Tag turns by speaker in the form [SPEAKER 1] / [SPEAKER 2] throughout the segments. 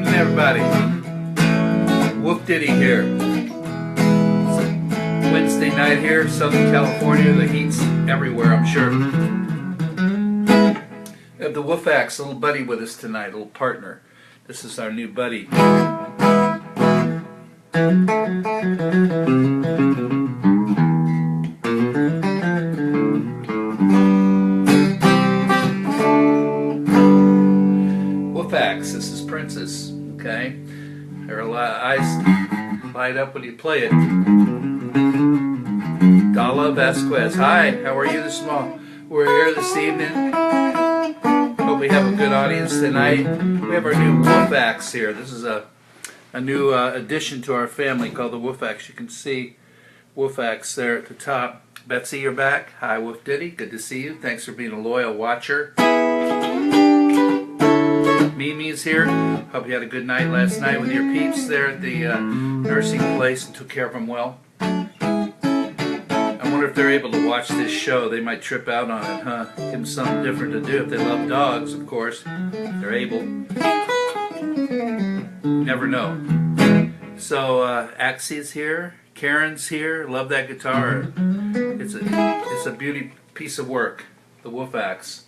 [SPEAKER 1] evening, everybody. WooF Ditty here. It's a Wednesday night here, Southern California. The heat's everywhere, I'm sure. We have the WooFax, little buddy with us tonight, little partner. This is our new buddy. WooFax, this is Princess, okay? Her eyes light up when you play it. Dala Vasquez, hi, how are you this morning? We're here this evening. Hope we have a good audience tonight. We have our new WooFax here. This is a new addition to our family called the WooFax. You can see WooFax there at the top. Betsy, you're back. Hi, WooF Ditty. Good to see you. Thanks for being a loyal watcher. Mimi's here. Hope you had a good night last night with your peeps there at the nursing place and took care of them well. I wonder if they're able to watch this show. They might trip out on it, huh? Give them something different to do. If they love dogs, of course. They're able. Never know. So, Axie's here. Karen's here. Love that guitar. It's a beauty piece of work. The WooFax.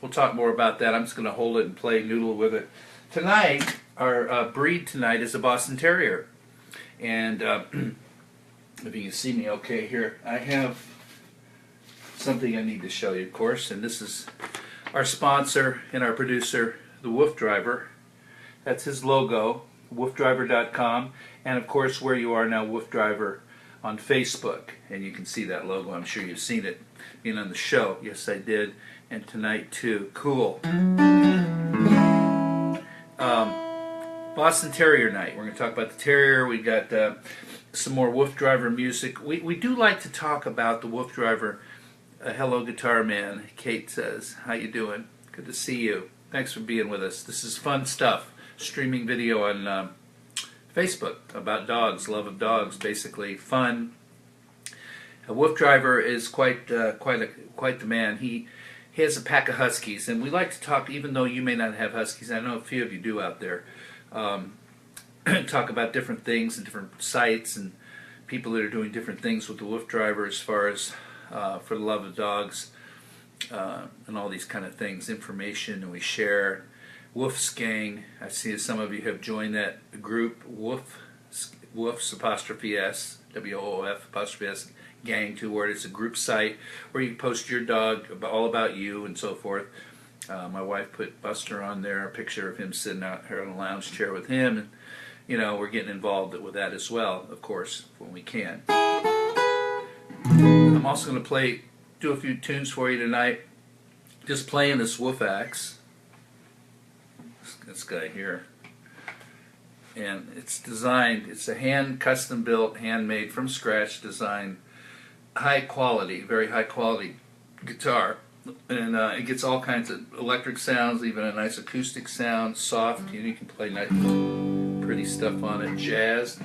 [SPEAKER 1] We'll talk more about that. I'm just going to hold it and play noodle with it. Tonight, our breed tonight is a Boston Terrier. And if you can see me okay here, I have something I need to show you, of course. And this is our sponsor and our producer, the WooF Driver. That's his logo, woofdriver.com. And of course, where you are now, WooF Driver on Facebook. And you can see that logo. I'm sure you've seen it being on the show. Yes, I did. And tonight too. Cool. Boston Terrier night. We're going to talk about the Terrier. We got some more WooF Driver music. We do like to talk about the WooF Driver. Hello, Guitar Man. Kate says, how you doing? Good to see you. Thanks for being with us. This is fun stuff. Streaming video on Facebook about dogs, love of dogs, basically fun. WooF Driver is quite the man. He has a pack of huskies, and we like to talk, even though you may not have huskies, I know a few of you do out there, talk about different things and different sites and people that are doing different things with the WooF Driver as far as for the love of dogs and all these kind of things, information, and we share. WOOF's Gang, I see some of you have joined that group, WOOF's apostrophe S, WOOF apostrophe S, Gang, two words. It's a group site where you post your dog, all about you and so forth. My wife put Buster on there, a picture of him sitting out here on a lounge chair with him, and you know, we're getting involved with that as well, of course, when we can. I'm also going to do a few tunes for you tonight, just playing this WooFax. This guy here, and it's designed, it's a custom built, handmade from scratch, designed, high quality, very high quality guitar, and it gets all kinds of electric sounds, even a nice acoustic sound, soft, you can play nice pretty stuff on it, jazz.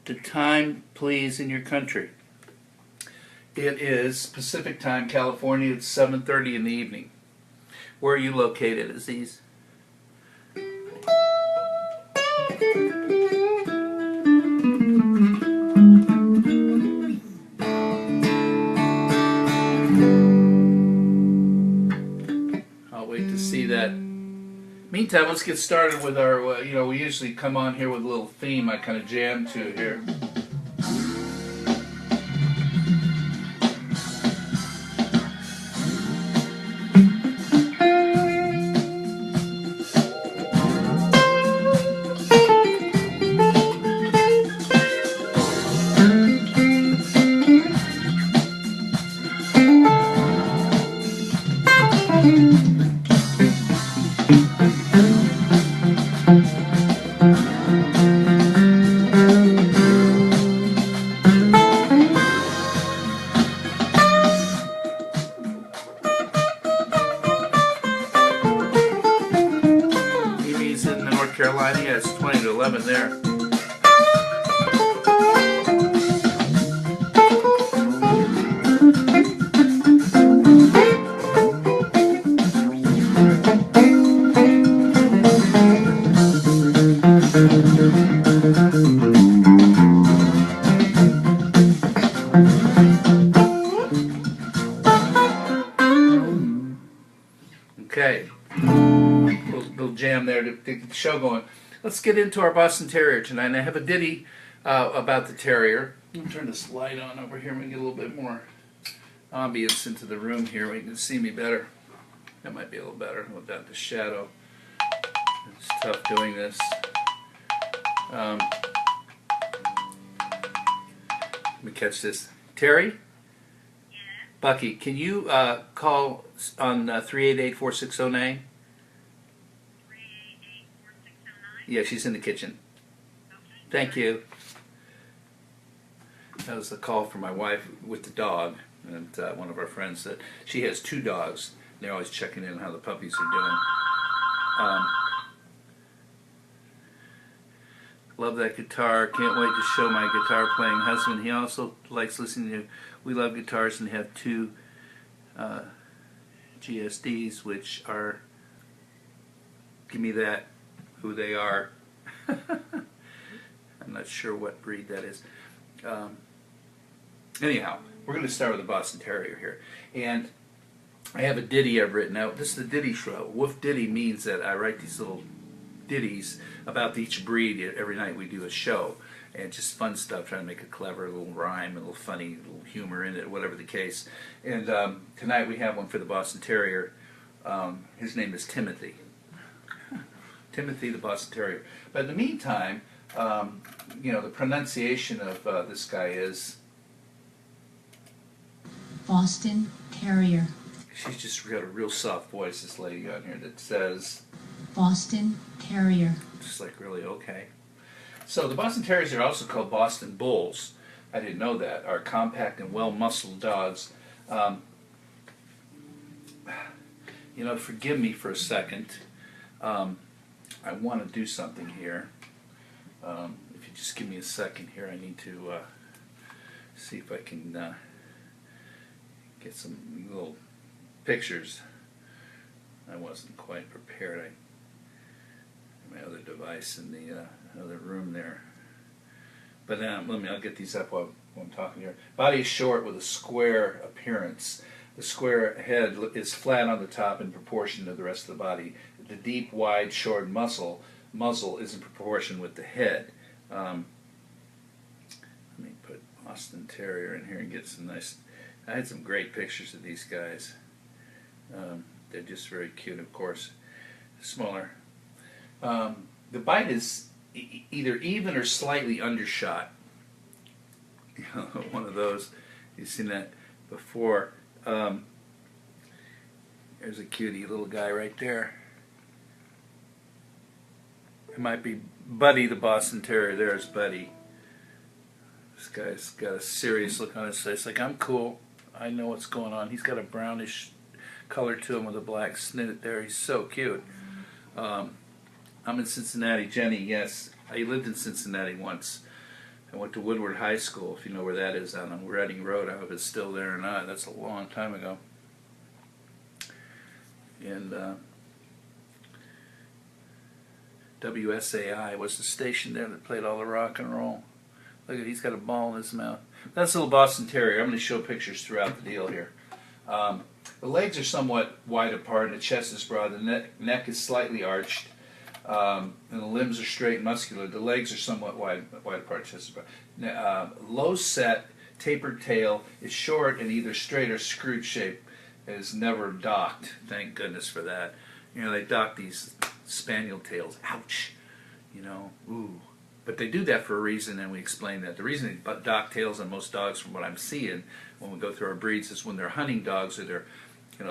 [SPEAKER 1] The time, please, in your country. It is Pacific time, California. It's 7:30 in the evening. Where are you located, Aziz? I'll wait to see that. Meantime, let's get started with our, we usually come on here with a little theme I kind of jam to here. time? Yeah, it's 20 to 11 there. Okay, little jam there to get the show going. Let's get into our Boston Terrier tonight. And I have a ditty about the Terrier. Let me turn this light on over here and get a little bit more ambience into the room here. We can see me better. That might be a little better without the shadow. It's tough doing this. Let me catch this. Terry? Bucky, can you call on 388-4609? Yeah, she's in the kitchen. Thank you. That was a call from my wife with the dog, and one of our friends that she has 2 dogs. They're always checking in on how the puppies are doing. Love that guitar. Can't wait to show my guitar playing husband. He also likes listening to We Love Guitars and have 2 GSDs, which are, give me that, who they are. I'm not sure what breed that is. Anyhow, we're going to start with the Boston Terrier here. And I have a ditty I've written out. This is the ditty show. WooF ditty means that I write these little ditties about each breed. Every night we do a show, and just fun stuff, trying to make a clever little rhyme, a little funny, a little humor in it, whatever the case. And tonight we have one for the Boston Terrier. His name is Timothy. Timothy the Boston Terrier. But in the meantime, the pronunciation of this guy is
[SPEAKER 2] Boston Terrier.
[SPEAKER 1] She's just got a real soft voice, this lady on here, that says
[SPEAKER 2] Boston Terrier.
[SPEAKER 1] Just like, really, okay. So the Boston Terriers are also called Boston Bulls. I didn't know that. Are compact and well-muscled dogs. Forgive me for a second. I want to do something here. If you just give me a second here, I need to see if I can get some little pictures. I wasn't quite prepared. My other device in the other room there. But I'll get these up while I'm talking here. Body is short with a square appearance. The square head is flat on the top in proportion to the rest of the body. The deep, wide, short muzzle is in proportion with the head. Let me put Boston Terrier in here and get some nice. I had some great pictures of these guys. They're just very cute, of course. Smaller. The bite is either even or slightly undershot. One of those. You've seen that before. There's a cutie little guy right there. It might be Buddy the Boston Terrier. There's Buddy. This guy's got a serious look on his face, like, I'm cool. I know what's going on. He's got a brownish color to him with a black snoot there. He's so cute. I'm in Cincinnati. Jenny, yes. I lived in Cincinnati once. I went to Woodward High School, if you know where that is, out on Reading Road. I don't know if it's still there or not. That's a long time ago. And WSAI was the station there that played all the rock and roll. Look at, he's got a ball in his mouth. That's a little Boston Terrier. I'm going to show pictures throughout the deal here. The legs are somewhat wide apart, and the chest is broad. The neck is slightly arched, and the limbs are straight and muscular. The legs are somewhat wide apart, chest is broad. Low set, tapered tail is short and either straight or screwed shape. It is never docked. Thank goodness for that. They dock these spaniel tails. Ouch. Ooh. But they do that for a reason, and we explain that. The reason they dock tails on most dogs, from what I'm seeing when we go through our breeds, is when they're hunting dogs or they're,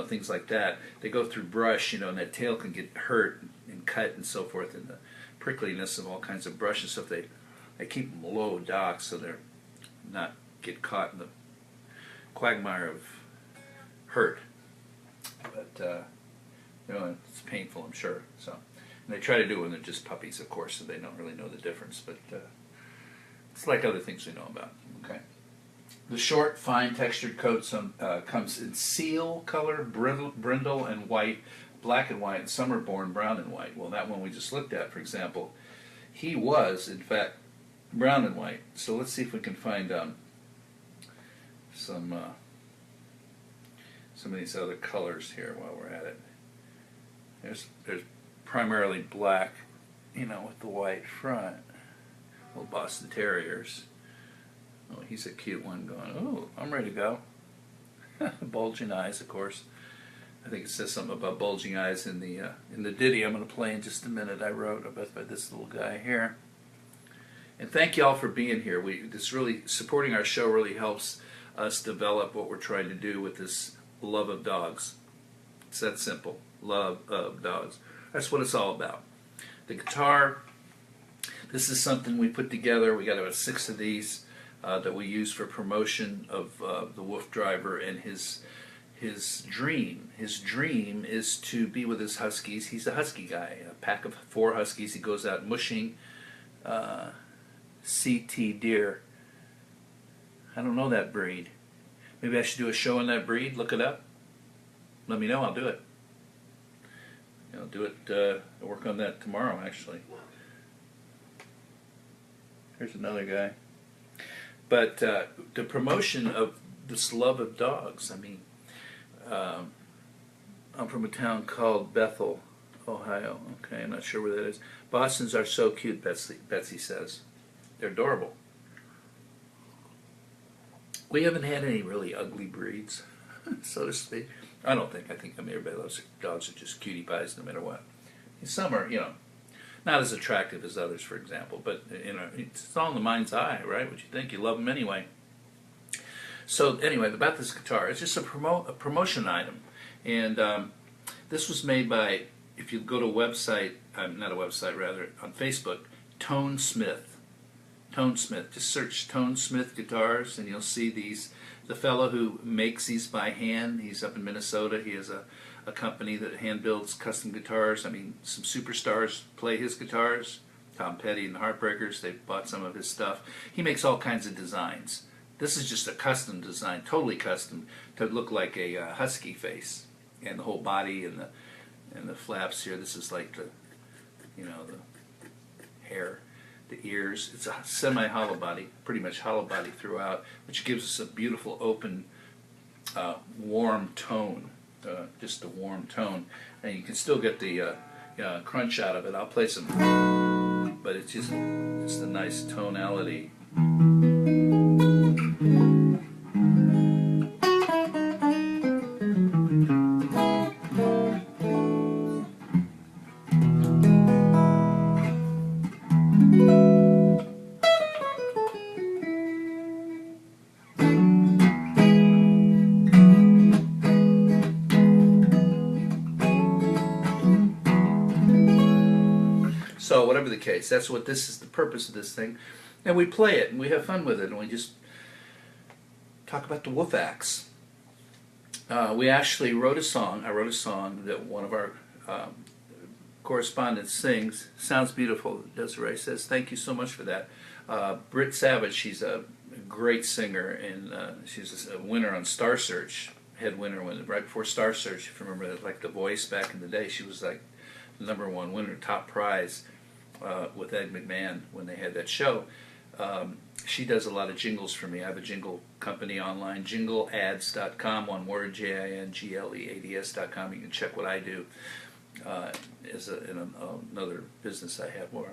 [SPEAKER 1] things like that. They go through brush, and that tail can get hurt and cut and so forth, and the prickliness of all kinds of brush and stuff. They keep them low docked so they're not get caught in the quagmire of hurt. But it's painful, I'm sure. So, And they try to do it when they're just puppies, of course, so they don't really know the difference. But it's like other things we know about. Okay. The short, fine textured coat comes in seal color, brindle and white, black and white, and some are born brown and white. Well, that one we just looked at, for example, he was, in fact, brown and white. So let's see if we can find some of these other colors here while we're at it. There's primarily black, with the white front. Little Boston Terriers. Oh, he's a cute one going, oh, I'm ready to go. Bulging eyes, of course. I think it says something about bulging eyes in the ditty I'm going to play in just a minute. I wrote about by this little guy here. And thank you all for being here. This really, supporting our show really helps us develop what we're trying to do with this love of dogs. It's that simple. Love of dogs. That's what it's all about. The guitar, this is something we put together. We got about 6 of these that we use for promotion of the WooF driver and his dream. His dream is to be with his huskies. He's a husky guy. A pack of 4 huskies. He goes out mushing CT deer. I don't know that breed. Maybe I should do a show on that breed. Look it up. Let me know. I'll do it. I'll do it. I'll work on that tomorrow, actually. Here's another guy. But the promotion of this love of dogs. I mean, I'm from a town called Bethel, Ohio. Okay, I'm not sure where that is. Bostons are so cute, Betsy says. They're adorable. We haven't had any really ugly breeds, so to speak. I don't think. I think everybody loves dogs are just cutie pies no matter what. And some are, not as attractive as others, for example. But it's all in the mind's eye, right? What you think, you love them anyway. So anyway, about this guitar, it's just a promotion item, and this was made by, if you go to a website, not a website, rather, on Facebook, Tone Smith. Tone Smith. Just search Tone Smith guitars, and you'll see these. The fellow who makes these by hand, he's up in Minnesota. He has a company that hand builds custom guitars. I mean, some superstars play his guitars. Tom Petty and the Heartbreakers, they bought some of his stuff. He makes all kinds of designs. This is just a custom design, totally custom, to look like a husky face, and the whole body and the flaps here. This is like the hair, the ears. It's a semi-hollow body, pretty much hollow body throughout, which gives us a beautiful, open, warm tone. Just a warm tone, and you can still get the crunch out of it. I'll play some, but it's the nice tonality. So whatever the case, that's what this is, the purpose of this thing. And we play it, and we have fun with it, and we just talk about the WooF axe. We actually wrote a song. I wrote a song that one of our correspondents sings. Sounds beautiful, Desiree says. Thank you so much for that. Britt Savage, she's a great singer, and she's a winner on Star Search, head winner right before Star Search. If you remember, like The Voice back in the day, she was like the #1 winner, top prize with Ed McMahon when they had that show. She does a lot of jingles for me. I have a jingle company online, jingleads.com, one word, JINGLEADS.com. You can check what I do in another business I have, more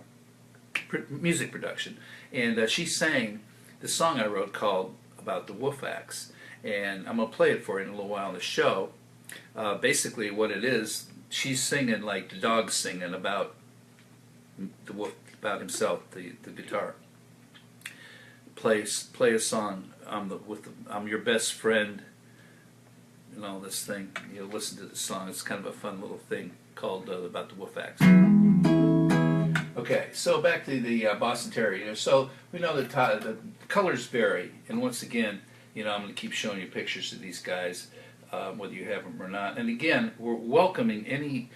[SPEAKER 1] music production. And she sang the song I wrote called About the WooF Axe. And I'm going to play it for you in a little while on the show. Basically what it is, she's singing like the dog's singing about the WooF, about himself, the guitar. Play a song. I'm your best friend, and all this thing. You'll listen to the song. It's kind of a fun little thing called About the WooF Axe. Okay, so back to the Boston Terrier. So we know that the colors vary, and once again, I'm going to keep showing you pictures of these guys, whether you have them or not. And again, we're welcoming any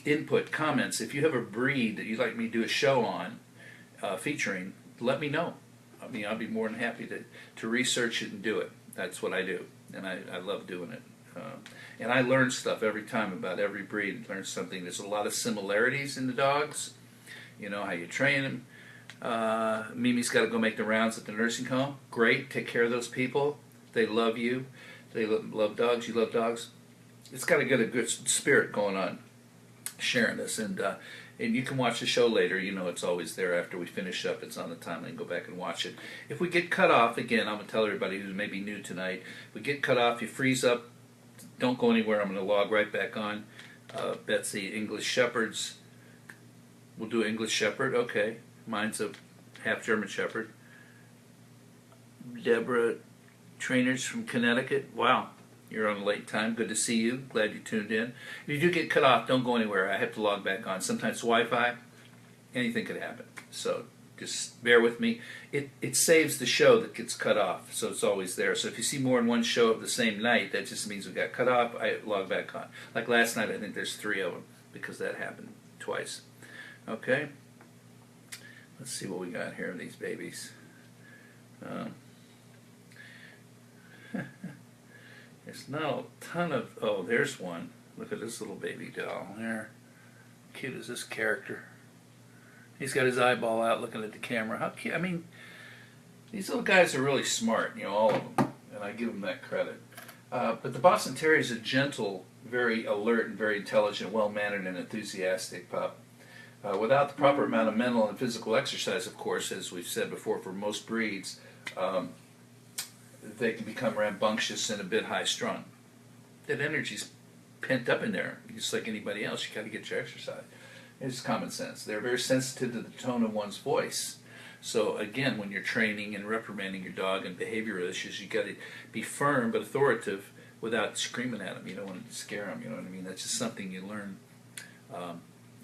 [SPEAKER 1] input, comments. If you have a breed that you'd like me to do a show on, featuring, let me know. I mean, I'll be more than happy to research it and do it. That's what I do, and I love doing it. And I learn stuff every time about every breed. Learn something. There's a lot of similarities in the dogs. You know, how you train them. Mimi's got to go make the rounds at the nursing home. Great, take care of those people. They love you. They love dogs. You love dogs. It's got to get a good spirit going on sharing this. And you can watch the show later. You know, it's always there after we finish up. It's on the timeline. Go back and watch it. If we get cut off, again, I'm going to tell everybody who's maybe new tonight, if we get cut off, you freeze up, don't go anywhere. I'm going to log right back on. Betsy, English Shepherds. We'll do English Shepherd. Okay. Mine's a half German Shepherd. Deborah, trainers from Connecticut. Wow. You're on a late time. Good to see you. Glad you tuned in. If you do get cut off, don't go anywhere. I have to log back on. Sometimes Wi-Fi, anything could happen. So just bear with me. It saves the show that gets cut off, so it's always there. So if you see more than one show of the same night, that just means we got cut off. I log back on. Like last night, I think there's 3 of them because that happened twice. Okay. Let's see what we got here of these babies. There's not a ton of... Oh, there's one. Look at this little baby doll there. Cute is this character. He's got his eyeball out looking at the camera. How cute. I mean, these little guys are really smart, you know, all of them. And I give them that credit. But the Boston Terrier is a gentle, very alert, and very intelligent, well-mannered, and enthusiastic pup. Without the proper amount of mental and physical exercise, of course, as we've said before, for most breeds, they can become rambunctious and a bit high-strung. That energy's pent up in there, just like anybody else. You got to get your exercise. It's common sense. They're very sensitive to the tone of one's voice. So again, when you're training and reprimanding your dog and behavioral issues, you got to be firm but authoritative without screaming at them. You don't want to scare them. You know what I mean? That's just something you learn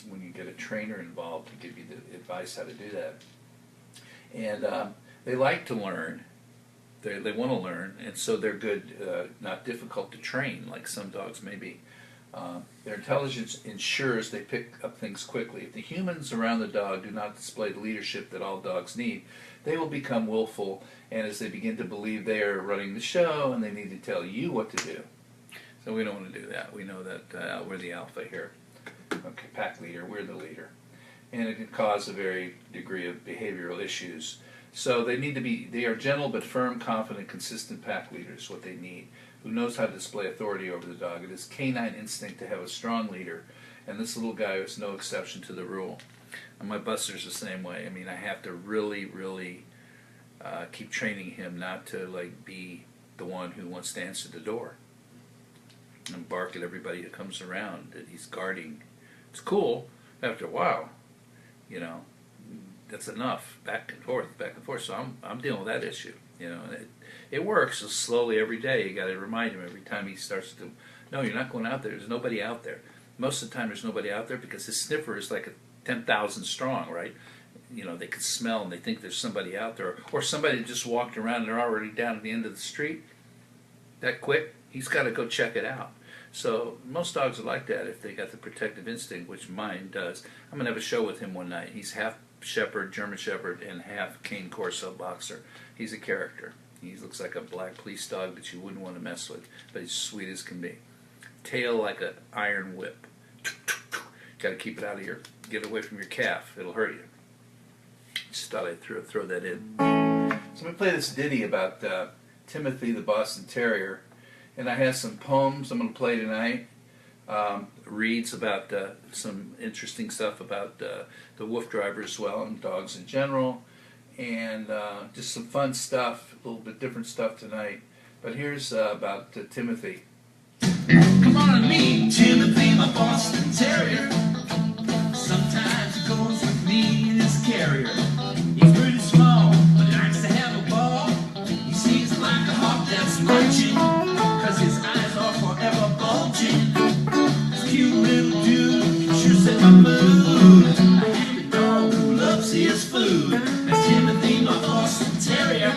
[SPEAKER 1] when you get a trainer involved to give you the advice how to do that. And they like to learn. They want to learn, and so they're good, not difficult to train like some dogs may be. Their intelligence ensures they pick up things quickly. If the humans around the dog do not display the leadership that all dogs need, they will become willful, and as they begin to believe they are running the show and they need to tell you what to do. So we don't want to do that. We know that we're the alpha here. Okay, pack leader, we're the leader. And it can cause a very degree of behavioral issues. So they are gentle but firm, confident, consistent pack leaders, what they need, who knows how to display authority over the dog. It is canine instinct to have a strong leader, and this little guy is no exception to the rule. And my Buster's the same way. I mean, I have to really, really keep training him not to be the one who wants to answer the door and bark at everybody who comes around that he's guarding. It's cool after a while, you know. That's enough, back and forth. So I'm dealing with that issue, you know. And it works so slowly every day. You got to remind him every time he starts to. No, you're not going out there. There's nobody out there. Most of the time, there's nobody out there because his sniffer is like 10,000 strong, right? You know, they can smell and they think there's somebody out there, or somebody just walked around and they're already down at the end of the street. That quick, he's got to go check it out. So most dogs are like that if they got the protective instinct, which mine does. I'm gonna have a show with him one night. He's half Shepherd, German Shepherd, and half Cane Corso boxer. He's a character. He looks like a black police dog that you wouldn't want to mess with, but he's sweet as can be. Tail like an iron whip. Got to keep it out of your, get away from your calf. It'll hurt you. Just thought I'd throw that in. So I'm going to play this ditty about Timothy the Boston Terrier, and I have some poems I'm going to play tonight. Reads about some interesting stuff about the WooF driver as well, and dogs in general, and just some fun stuff, a little bit different stuff tonight. But here's about Timothy.
[SPEAKER 3] Come on and meet Timothy, my Boston Terrier. Sometimes he goes with me in his carrier. He's pretty small, but likes to have a ball. He seems like a hawk that's marching, 'cause his eyes are forever bulging. Cute little dude, can sure set my mood. A happy dog who loves his food. That's Timothy, my Boston Terrier.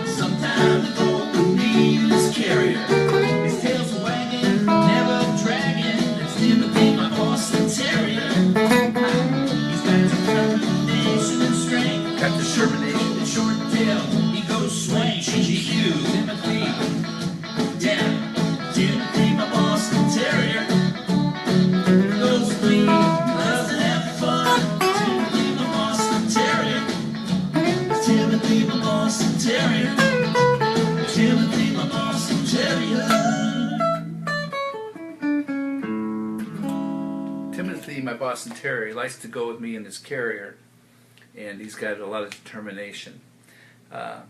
[SPEAKER 3] Sometimes he goes with me in his carrier. His tail's wagging, never dragging. That's Timothy, my Boston
[SPEAKER 1] Boston Terrier. He likes to go with me in his carrier, and he's got a lot of determination.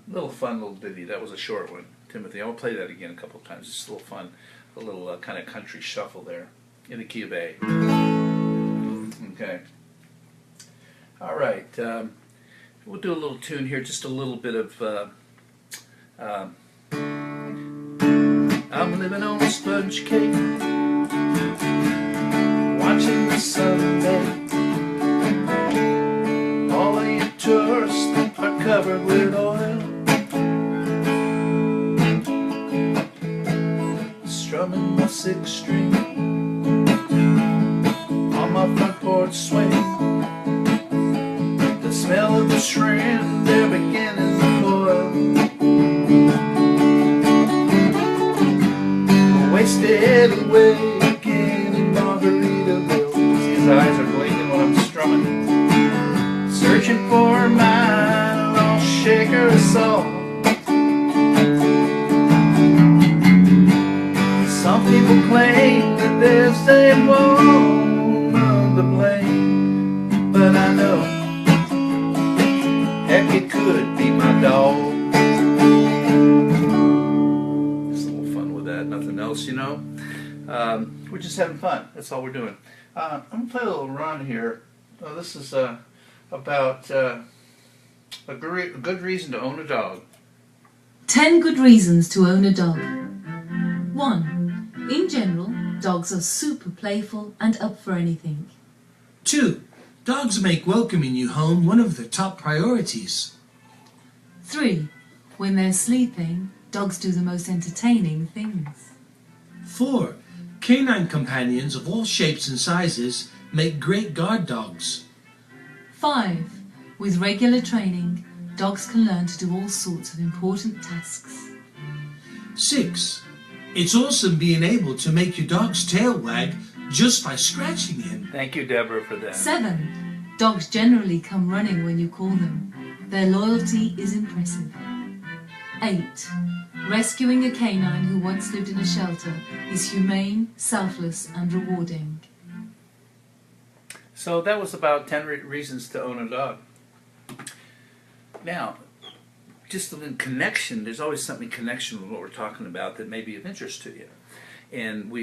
[SPEAKER 1] Little fun little ditty. That was a short one, Timothy. I'll play that again a couple of times. Just a little fun, a little kind of country shuffle there in the key of A. Okay. All right. We'll do a little tune here, just a little bit of. I'm living on a sponge cake, watching the sunset. All of you tourists are covered with oil, strumming my sixth string on my front porch swing. The smell of the shrimp, they're beginning to boil. Wasted away again in Margaritaville. See, his eyes are blinking when I'm strumming, searching for a mind that'll shake her soul. Some people claim that they're saying woman to blame, but I know heck it could be my dog. Nothing else, you know. We're just having fun. That's all we're doing. I'm going to play a little run here. This is about a good reason to own a dog.
[SPEAKER 4] 10 good reasons to own a dog. 1. In general, dogs are super playful and up for anything.
[SPEAKER 5] 2. Dogs make welcoming you home one of their top priorities.
[SPEAKER 4] 3. When they're sleeping, dogs do the most entertaining things.
[SPEAKER 5] 4. Canine companions of all shapes and sizes make great guard dogs.
[SPEAKER 4] 5. With regular training, dogs can learn to do all sorts of important tasks.
[SPEAKER 5] 6. It's awesome being able to make your dog's tail wag just by scratching him.
[SPEAKER 1] Thank you, Deborah, for that.
[SPEAKER 4] 7. Dogs generally come running when you call them. Their loyalty is impressive. 8. Rescuing a canine who once lived in a shelter is humane, selfless and rewarding.
[SPEAKER 1] So that was about 10 reasons to own a dog. Now, just in connection, there's always something in connection with what we're talking about that may be of interest to you. And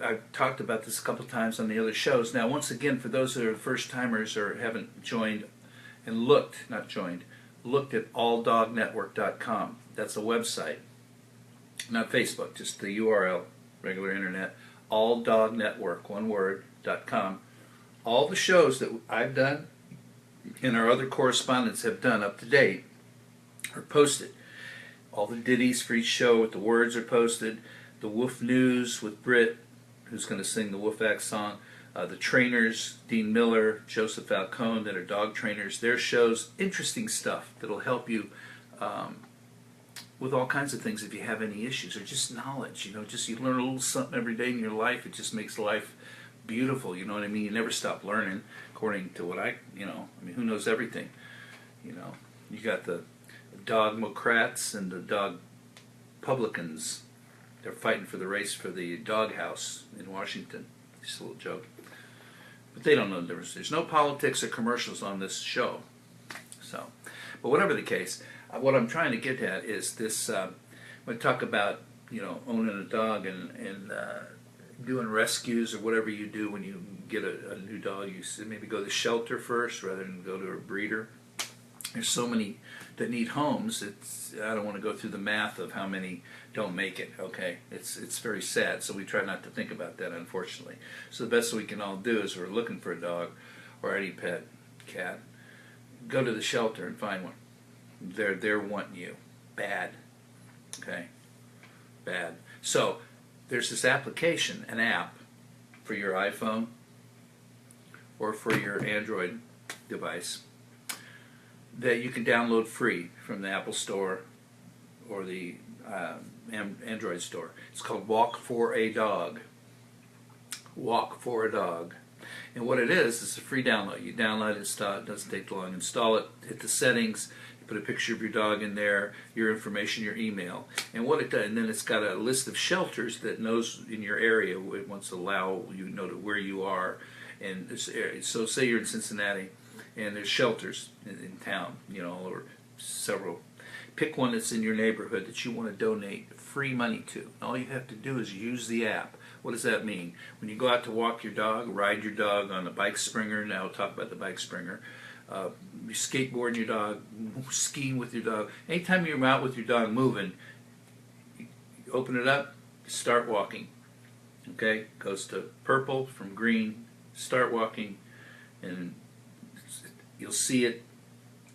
[SPEAKER 1] I've talked about this a couple times on the other shows. Now, once again, for those that are first timers or haven't joined and looked at alldognetwork.com. That's a website, not Facebook, just the URL, regular internet, alldognetwork, one word, .com. All the shows that I've done and our other correspondents have done up to date are posted. All the ditties for each show with the words are posted. The WooF News with Britt, who's going to sing the WooF Act song. The trainers, Dean Miller, Joseph Falcone, that are dog trainers, their shows, interesting stuff that'll help you with all kinds of things if you have any issues, or just knowledge, you know, just you learn a little something every day in your life. It just makes life beautiful, you know what I mean? You never stop learning, according to what I mean, who knows everything, you know? You got the dogmocrats and the dog publicans. They're fighting for the race for the doghouse in Washington. Just a little joke. But they don't know the difference. There's no politics or commercials on this show. So, but whatever the case, what I'm trying to get at is this, when we talk about, you know, owning a dog and doing rescues or whatever you do when you get a new dog, you maybe go to the shelter first rather than go to a breeder. There's so many that need homes. I don't want to go through the math of how many don't make it. Okay, it's very sad. So we try not to think about that, unfortunately. So the best we can all do is, we're looking for a dog or any pet, cat, go to the shelter and find one. They're wanting you bad. Okay, bad. So there's this application, an app for your iPhone or for your Android device that you can download free from the Apple Store or the Android Store. It's called Walk for a Dog. Walk for a Dog. And what it is a free download. You download it, install it, doesn't take long. Install it, hit the settings, you put a picture of your dog in there, your information, your email. And what it does, and then it's got a list of shelters that knows in your area, it wants to allow you know to where you are. And so say you're in Cincinnati, and there's shelters in town, you know, or several. Pick one that's in your neighborhood that you want to donate free money to. All you have to do is use the app. What does that mean? When you go out to walk your dog, ride your dog on a bike springer, now we'll talk about the bike springer, you skateboard your dog, skiing with your dog. Anytime you're out with your dog moving, you open it up, start walking. Okay? Goes to purple from green, start walking, and you'll see it,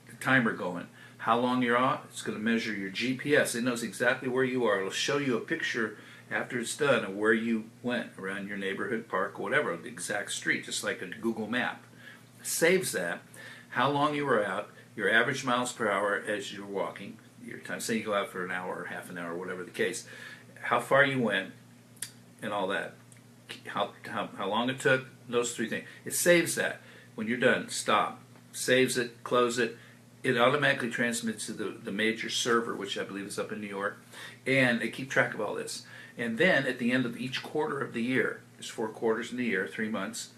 [SPEAKER 1] the timer going. How long you're on, it's going to measure your GPS. It knows exactly where you are. It'll show you a picture after it's done of where you went around your neighborhood, park, whatever, the exact street, just like a Google map. Saves that, how long you were out, your average miles per hour as you're walking, your time. Say you go out for an hour or half an hour, whatever the case, how far you went, and all that. How long it took, those three things. It saves that. When you're done, stop. Saves it, close it. It automatically transmits to the major server, which I believe is up in New York, and they keep track of all this. And then at the end of each quarter of the year, there's 4 quarters in the year, 3 months,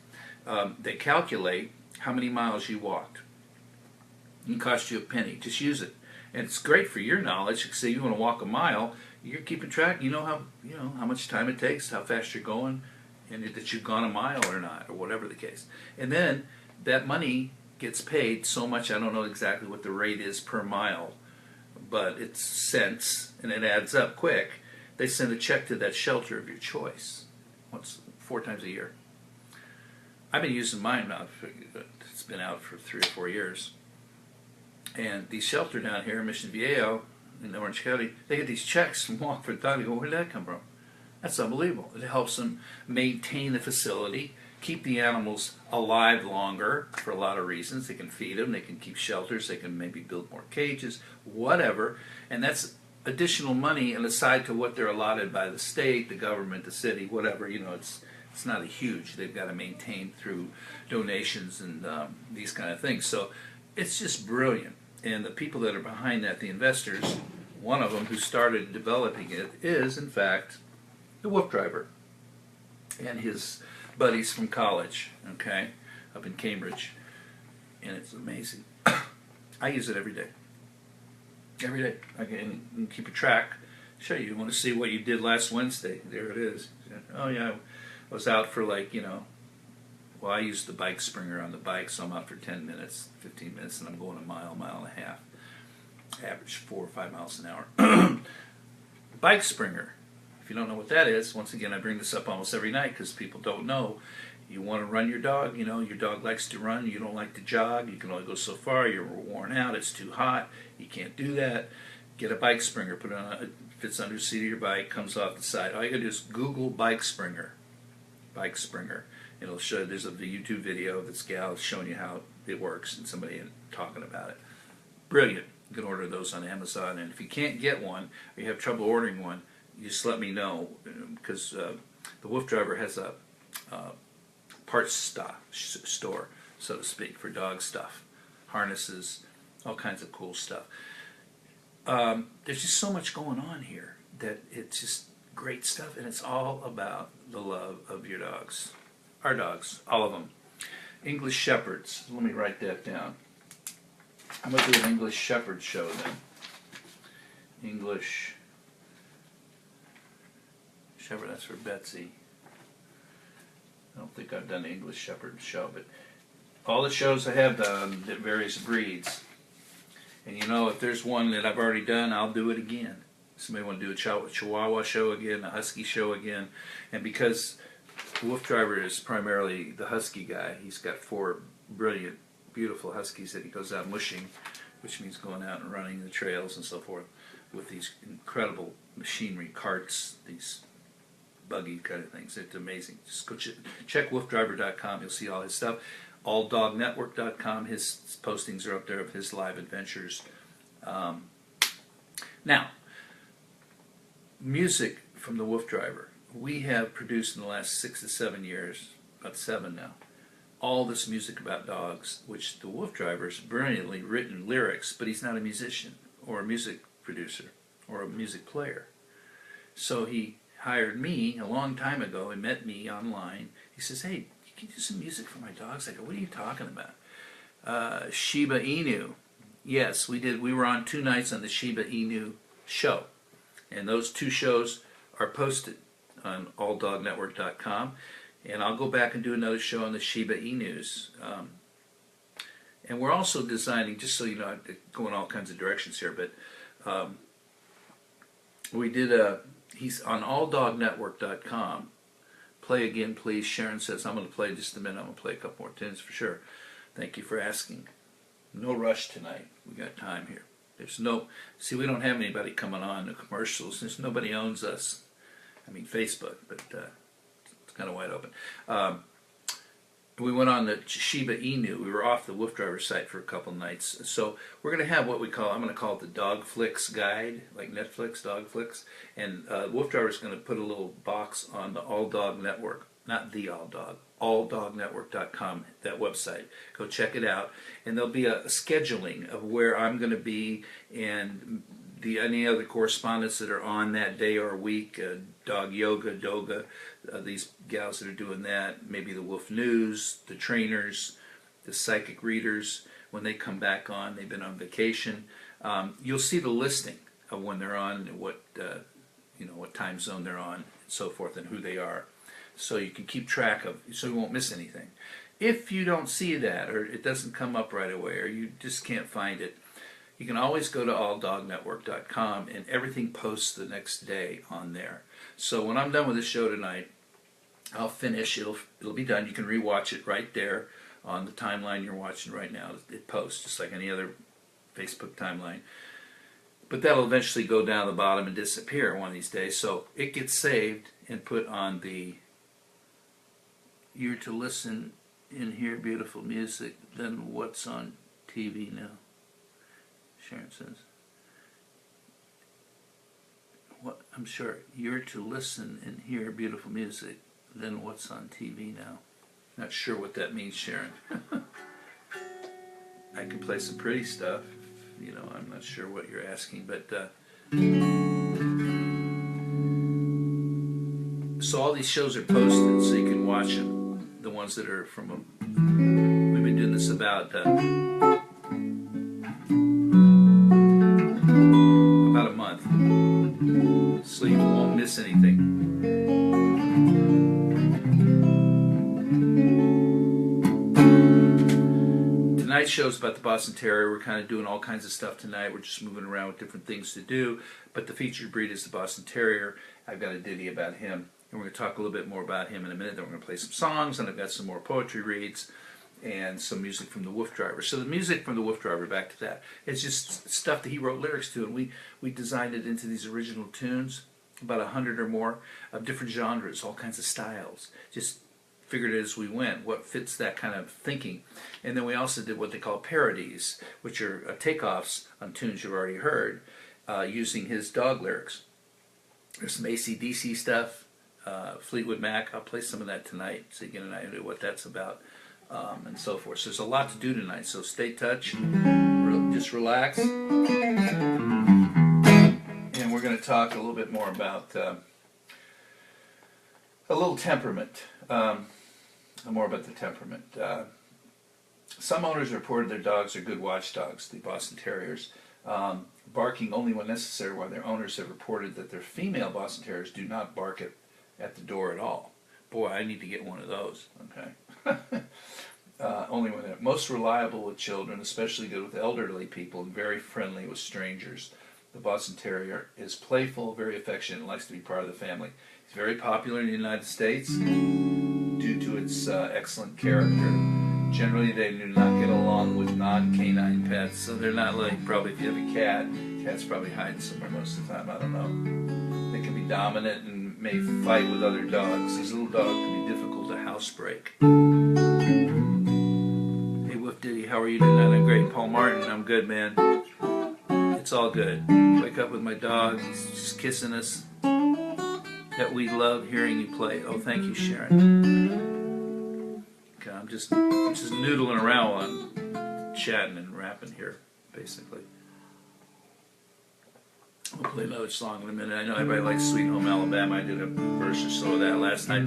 [SPEAKER 1] they calculate how many miles you walked. It can cost you a penny. Just use it. And it's great for your knowledge. Say you want to walk a mile, you're keeping track. You know how much time it takes, how fast you're going, and that you've gone a mile or not, or whatever the case. And then that money gets paid so much, I don't know exactly what the rate is per mile, but it's cents, and it adds up quick. They send a check to that shelter of your choice, 4 times a year. I've been using mine now. It's been out for 3 or 4 years. And these shelter down here in Mission Viejo, in Orange County, they get these checks from Walk for the Dog. You go, where did that come from? That's unbelievable. It helps them maintain the facility, keep the animals alive longer for a lot of reasons. They can feed them, they can keep shelters, they can maybe build more cages, whatever. And that's additional money and aside to what they're allotted by the state, the government, the city, whatever. You know, it's not a huge. They've got to maintain through donations and these kind of things. So it's just brilliant. And the people that are behind that, the investors, one of them who started developing it is, in fact, the WooF driver and his buddies from college, okay, up in Cambridge. And it's amazing. I use it every day. Every day. I can keep a track. Show you. You want to see what you did last Wednesday. There it is. Oh, yeah. I was out for well, I use the bike springer on the bike, so I'm out for 10 minutes, 15 minutes, and I'm going a mile and a half. Average 4 or 5 miles an hour. Bike springer. If you don't know what that is, once again, I bring this up almost every night because people don't know. You want to run your dog, your dog likes to run, you don't like to jog, you can only go so far, you're worn out, it's too hot, you can't do that. Get a bike springer, put it on, it fits under the seat of your bike, comes off the side. All you gotta do is Google bike springer. Bike springer. It'll show, there's a YouTube video of this gal showing you how it works and somebody talking about it. Brilliant. You can order those on Amazon, and if you can't get one, or you have trouble ordering one, you just let me know, because the WooF driver has a parts store, so to speak, for dog stuff, harnesses, all kinds of cool stuff. There's just so much going on here that it's just great stuff, and it's all about the love of your dogs. Our dogs, all of them. English Shepherds. Let me write that down. I'm going to do an English Shepherd show then. English Shepherd, that's for Betsy. I don't think I've done an English Shepherd show, but all the shows I have done, various breeds. And if there's one that I've already done, I'll do it again. Somebody want to do a Chihuahua show again, a Husky show again. And because the WooF driver is primarily the Husky guy, he's got 4 brilliant, beautiful Huskies that he goes out mushing, which means going out and running the trails and so forth, with these incredible machinery, carts, these buggy kind of things. It's amazing. Just go check woofdriver.com. You'll see all his stuff. AllDogNetwork.com. His postings are up there of his live adventures. Now, music from the WooF driver. We have produced in the last 6 to 7 years, about 7 now, all this music about dogs, which the WooF driver's brilliantly written lyrics, but he's not a musician or a music producer or a music player. So he hired me a long time ago and met me online. He says, hey, you can you do some music for my dogs? I go, what are you talking about? Shiba Inu. Yes, we did. We were on 2 nights on the Shiba Inu show. And those 2 shows are posted on alldognetwork.com. And I'll go back and do another show on the Shiba Inus. And we're also designing, just so you know, I'm going all kinds of directions here, but we did he's on alldognetwork.com. Play again, please. Sharon says, I'm going to play in just a minute. I'm going to play a couple more tunes for sure. Thank you for asking. No rush tonight. We got time here. There's no, see, we don't have anybody coming on the commercials. There's nobody owns us. I mean, Facebook, but it's kind of wide open. We went on the Shiba Inu. We were off the Wolf Driver site for a couple nights. So we're going to have what we call, I'm going to call it the Dog Flicks Guide, like Netflix, Dog Flicks. And Wolf Driver's going to put a little box on the All Dog Network, not the All Dog, alldognetwork.com, that website. Go check it out. And there'll be a scheduling of where I'm going to be and any other correspondents that are on that day or week, dog yoga, doga, these gals that are doing that, maybe the Wolf News, the trainers, the psychic readers, when they come back on, they've been on vacation. You'll see the listing of when they're on, and what what time zone they're on, and so forth, and who they are, so you can keep track of, so you won't miss anything. If you don't see that, or it doesn't come up right away, or you just can't find it, you can always go to alldognetwork.com, and everything posts the next day on there. So when I'm done with this show tonight, I'll finish. It'll be done. You can rewatch it right there on the timeline you're watching right now. It posts just like any other Facebook timeline. But that'll eventually go down the bottom and disappear one of these days. So it gets saved and put on the "You're to listen and hear beautiful music, then what's on TV now?" Sharon says. What? I'm sure you're to listen and hear beautiful music, then what's on TV now? Not sure what that means, Sharon. I can play some pretty stuff. I'm not sure what you're asking, but so all these shows are posted, so you can watch them. The ones that are from we've been doing this about a month, so you won't miss anything. Tonight's show's about the Boston Terrier. We're kind of doing all kinds of stuff tonight. We're just moving around with different things to do, but the featured breed is the Boston Terrier. I've got a ditty about him, and we're going to talk a little bit more about him in a minute. Then we're going to play some songs, and I've got some more poetry reads and some music from the Wolf Driver. So the music from the Wolf Driver, back to that, it's just stuff that he wrote lyrics to, and we designed it into these original tunes, about 100 or more of different genres, all kinds of styles. Just figured it as we went, what fits that kind of thinking. And then we also did what they call parodies, which are takeoffs on tunes you've already heard, using his dog lyrics. There's some AC/DC stuff, Fleetwood Mac. I'll play some of that tonight so you get an idea what that's about, and so forth. So there's a lot to do tonight, so stay touched, just relax. And we're going to talk a little bit more about a little temperament. More about the temperament. Some owners reported their dogs are good watchdogs, the Boston Terriers, barking only when necessary, while their owners have reported that their female Boston Terriers do not bark at the door at all. Boy, I need to get one of those. Okay. Only when they're most reliable with children, especially good with elderly people, and very friendly with strangers. The Boston Terrier is playful, very affectionate, and likes to be part of the family. It's very popular in the United States due to its excellent character. Generally, they do not get along with non-canine pets, so they're not like, probably if you have a cat, cat's probably hiding somewhere most of the time, I don't know. They can be dominant and may fight with other dogs. These little dogs can be difficult to housebreak. Hey, Woof Ditty, how are you doing? I'm great. Paul Martin, I'm good, man. It's all good. Wake up with my dog, he's just kissing us. That we love hearing you play. Oh, thank you, Sharon. Okay, I'm just noodling around while I'm chatting and rapping here, basically. We'll play another song in a minute. I know everybody likes Sweet Home Alabama. I did a verse or so of that last night.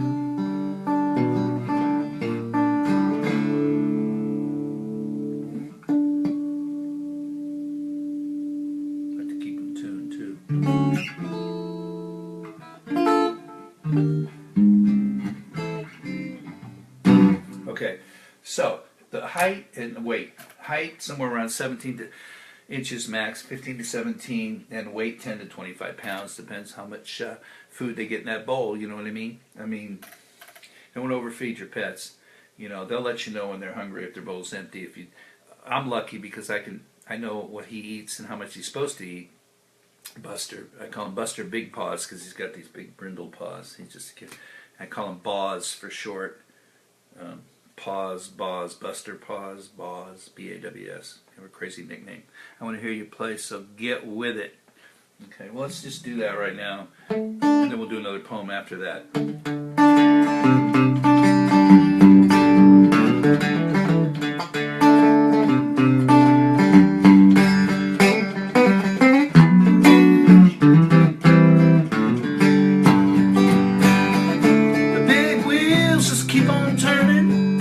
[SPEAKER 1] Okay, so the height and weight. Height somewhere around 17 inches max, 15 to 17, and weight 10 to 25 pounds. Depends how much food they get in that bowl. You know what I mean? I mean, don't overfeed your pets. You know, they'll let you know when they're hungry if their bowl's empty. I'm lucky because I know what he eats and how much he's supposed to eat. Buster, I call him Buster Big Paws because he's got these big brindle paws. He's just a kid. I call him Baws for short. Paws, Baws, Buster Paws, Baws, B-A-W-S. Have a crazy nickname. I want to hear you play, so get with it. Okay, well, let's just do that right now, and then we'll do another poem after that.
[SPEAKER 3] The big wheels just keep on turning.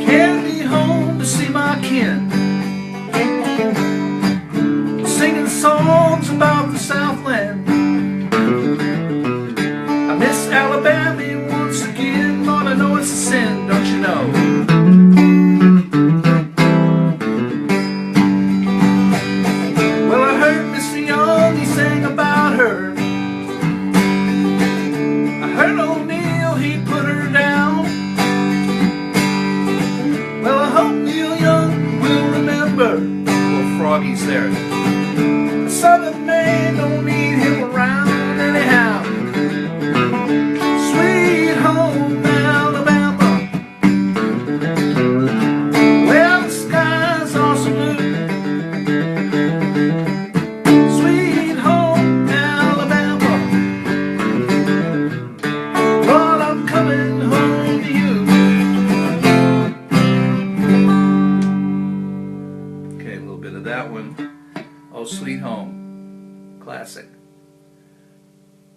[SPEAKER 3] Carry me home to see my kin, singing songs about the Southland. I miss Alabama once again. Lord, I know it's a sin, don't you know? Well, I heard Mr. Young, he sang about her. I heard old Neil, he put her down. Well, I hope Neil Young will remember.
[SPEAKER 1] Little Froggy's there.
[SPEAKER 3] Southern Maine don't need him around anyhow. Sweet home Alabama, well, the skies are so blue. Sweet home Alabama, Lord, I'm coming home to you.
[SPEAKER 1] Okay, a little bit of that one. Oh, Sweet Home. Classic.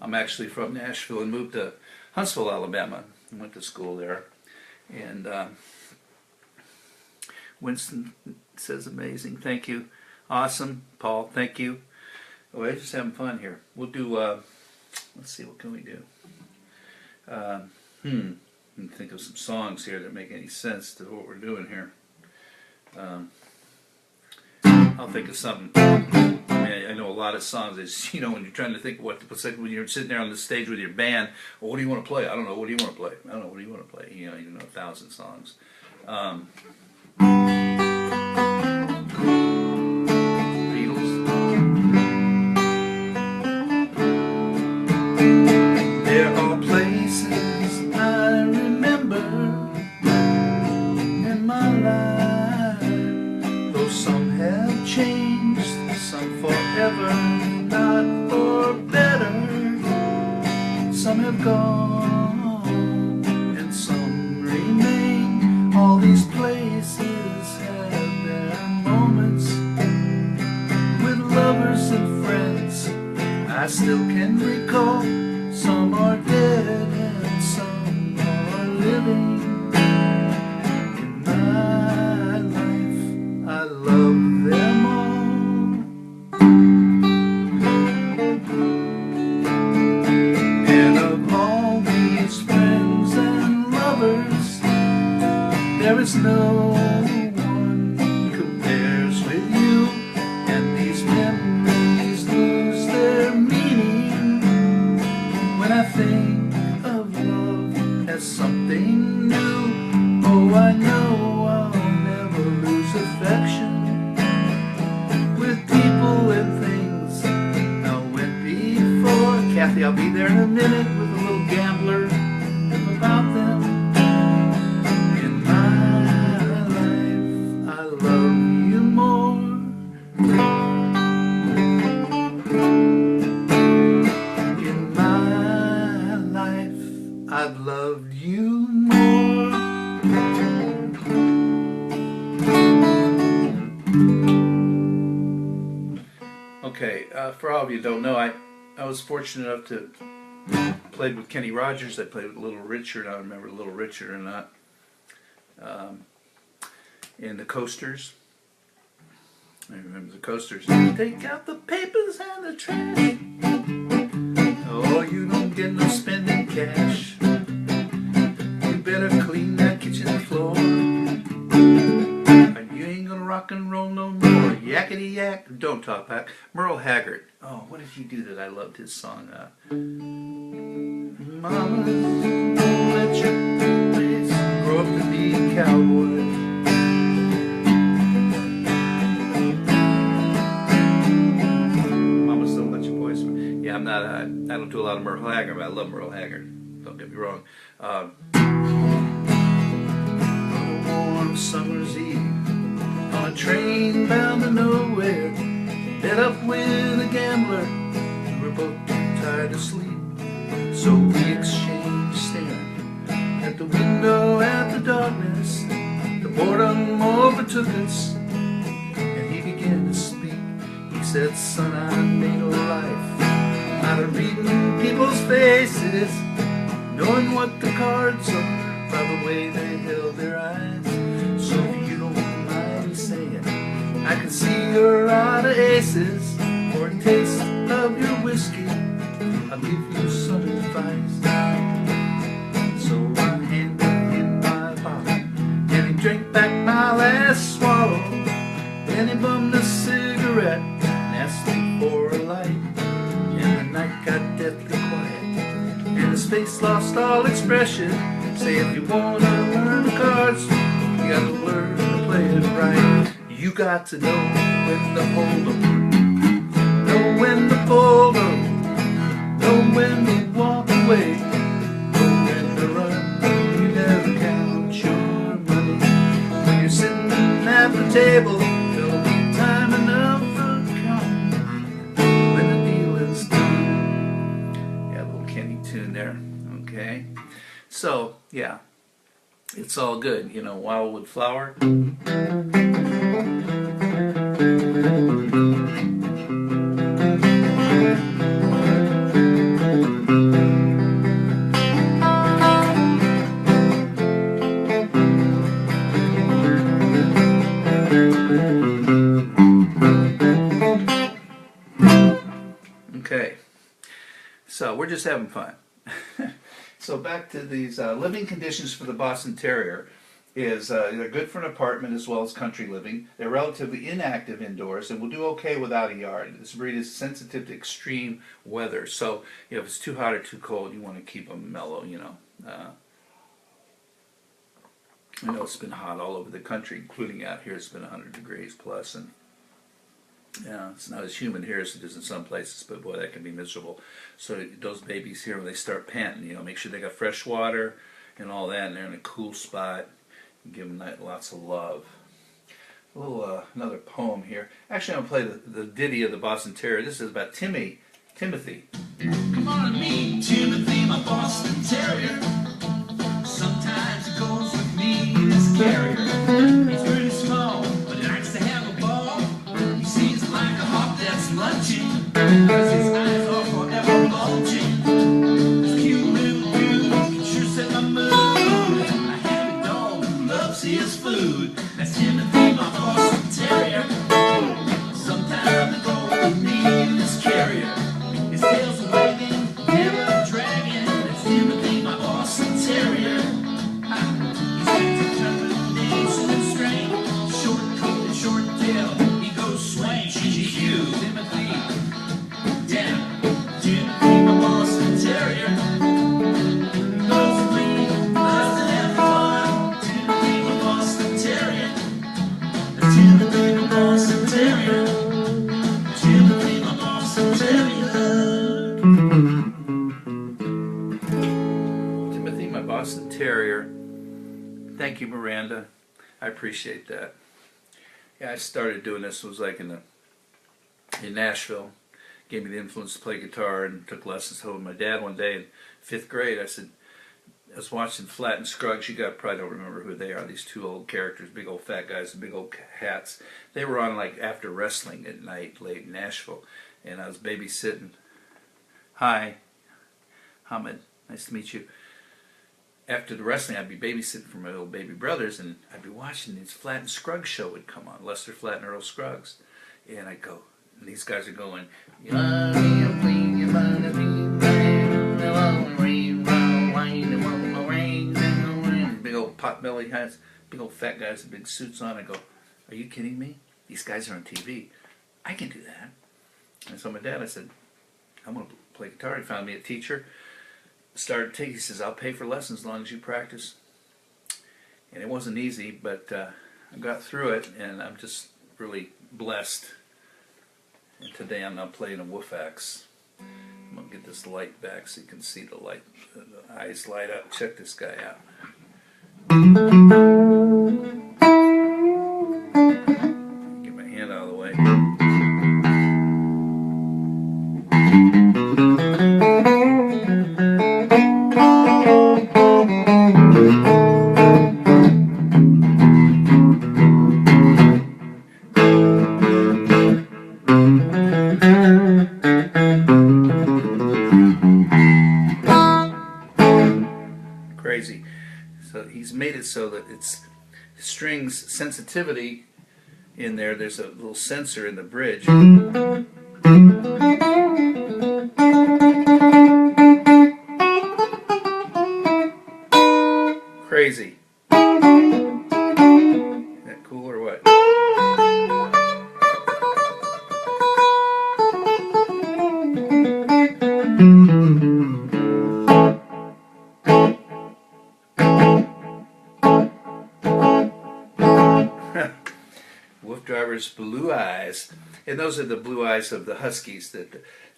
[SPEAKER 1] I'm actually from Nashville and moved to Huntsville, Alabama. I went to school there. And Winston says amazing. Thank you. Awesome. Paul, thank you. Oh, we're just having fun here. We'll do, let's see, what can we do? Let me think of some songs here that make any sense to what we're doing here. I'll think of something. I mean, I know a lot of songs. It's, you know, when you're trying to think of what to play, when you're sitting there on the stage with your band, well, what do you want to play? I don't know. What do you want to play? I don't know. What do you want to play? You know 1,000 songs. Beatles.
[SPEAKER 3] There are places I remember in my life, though some have changed, some forever, not for better. Some have gone and some remain. All these places have their moments with lovers and friends I still can recall. Some are dead and some are living. In my life, I love them all. And of all these friends and lovers, there is no one compares with you. And these memories lose their meaning when I think of love as something new. Oh, I know I'll never lose affection with people and things I went before. Kathy, I'll be there in a minute with a little gambler about them. In my life, I love you more. In my life, I've loved you more.
[SPEAKER 1] Okay, for all of you who don't know, I was fortunate enough to played with Kenny Rogers. I played with Little Richard. I don't remember Little Richard or not. And the Coasters. I remember the Coasters. Take out the papers and the trash. Oh cash. You better clean that kitchen floor, or you ain't gonna rock and roll no more. Yakety yak, don't talk back. Merle Haggard. Oh, what did he do that I loved his song? Mama, don't let your boys grow up to be cowboys. Mamas, don't let your boys. Yeah, I'm not. I don't do a lot of Merle Haggard, but I love Merle Haggard. Don't get me wrong. On a warm summer's eve, on a train bound to nowhere, met up with a gambler. We were both too tired to sleep. So we exchanged staring at the window at the darkness. The boredom overtook us, and he began to speak. He said, son, I made a life out of reading people's faces, knowing what the cards are by the way they held their eyes. So if you don't mind me saying, I can see you're out of aces. For a taste of your whiskey, I'll give you some advice. So I handed him my bottle, and he drank back my last swallow. Then he bummed a cigarette and asked me for a light. And the night got deathly quiet, and his face lost all expression. Say if you wanna learn the cards, you gotta learn to play it right. You got to know when to hold 'em, know when to fold 'em, know when to walk away, know when to run. You never count your money when you're sitting at the table. There'll be time enough for counting when the dealing's done. Yeah, a little Kenny tune there. Okay, so yeah, it's all good. You know, Wildwood Flower. Okay, so we're just having fun. So back to these living conditions for the Boston Terrier is they're good for an apartment as well as country living. They're relatively inactive indoors and will do okay without a yard. This breed is sensitive to extreme weather, so you know, if it's too hot or too cold, you want to keep them mellow. You know, I know it's been hot all over the country, including out here. It's been 100 degrees plus, and yeah, it's not as humid here as it is in some places, but boy, that can be miserable. So those babies here, when they start panting, you know, make sure they got fresh water and all that, and they're in a cool spot. And give them lots of love. A little another poem here. Actually, I'm going to play the ditty of the Boston Terrier. This is about Timothy.
[SPEAKER 3] Come on and meet Timothy, my Boston Terrier. Sometimes he goes with me in his carrier. He's pretty small, but he likes to have a ball. He seems like a hawk that's lunching, cause his eyes are forever bulging. This cute little dude can sure set my mood. A happy dog who loves his food. That's Timothy, my Boston Terrier. Sometimes he goes with me in his carrier. His tail's wagging, never dragging. That's Timothy, my Boston Terrier. He's got determination and strength. Short coat and short tail, he goes swing. G.G.Q. Timothy, yeah, Timothy, my Boston Terrier. He goes clean, loves to have fun. Timothy, my Boston Terrier. Timothy, my Boston Terrier. Timothy, my Boston Terrier.
[SPEAKER 1] Timothy, my Boston Terrier. Thank you, Miranda. I appreciate that. Yeah, I started doing this, was like in Nashville. Gave me the influence to play guitar and took lessons with my dad one day in 5th grade. I was watching Flat and Scruggs. You guys probably don't remember who they are. These two old characters, big old fat guys with big old hats. They were on like after wrestling at night, late in Nashville, and I was babysitting. Hi, Hamid. Nice to meet you. After the wrestling, I'd be babysitting for my little baby brothers, and I'd be watching this Flat and Scruggs show would come on, Lester Flat and Earl Scruggs, and I'd go, and these guys are going, potbelly hats, big old fat guys with big suits on. I go, are you kidding me? These guys are on TV. I can do that. And so my dad, I said, I'm going to play guitar. He found me a teacher. Started taking. He says, I'll pay for lessons as long as you practice. And it wasn't easy, but I got through it, and I'm just really blessed. And today I'm now playing a WooF axe. I'm going to get this light back so you can see the light, the eyes light up. Check this guy out. Get my hand out of the way. Crazy. So he's made it so that it's strings sensitivity in there. There's a little sensor in the bridge. Crazy. Isn't that cool or what? WooF driver's blue eyes, and those are the blue eyes of the huskies that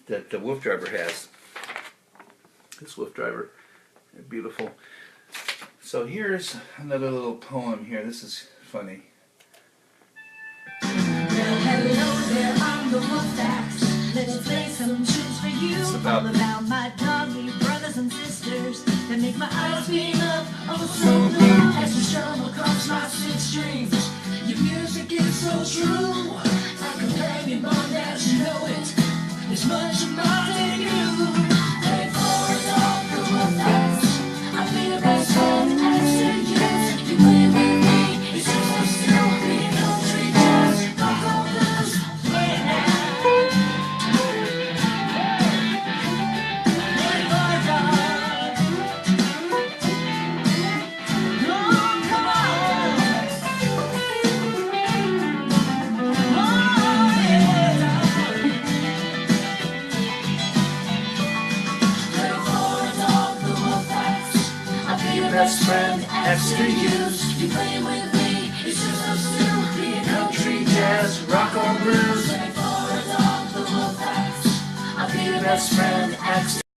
[SPEAKER 1] the WooF driver has. This WooF driver, beautiful. So here's another little poem here. This is funny.
[SPEAKER 6] Hello there, I'm the WooF axe. Let's play some tunes for you.
[SPEAKER 1] It's
[SPEAKER 6] All
[SPEAKER 1] about
[SPEAKER 6] about my doggy brothers and sisters that make my eyes beam up. Oh, so blue as you strum across my 6 strings. Your music is so true. Our companion bond, as you know it, is much more than you. Play for a dog, the WooF axe. I'll be the best friend as to you. You play with me, it's just a stupid country jazz. Rock all blues, play it now. Play for a dog. Oh, come on. Oh, yeah. Play for a dog, the WooF axe. I'll be the best friend as to you. You play with me, it's just us two. Be a country jazz, rock or blues. Play for a dog, the WooF axe. I'll be the best friend as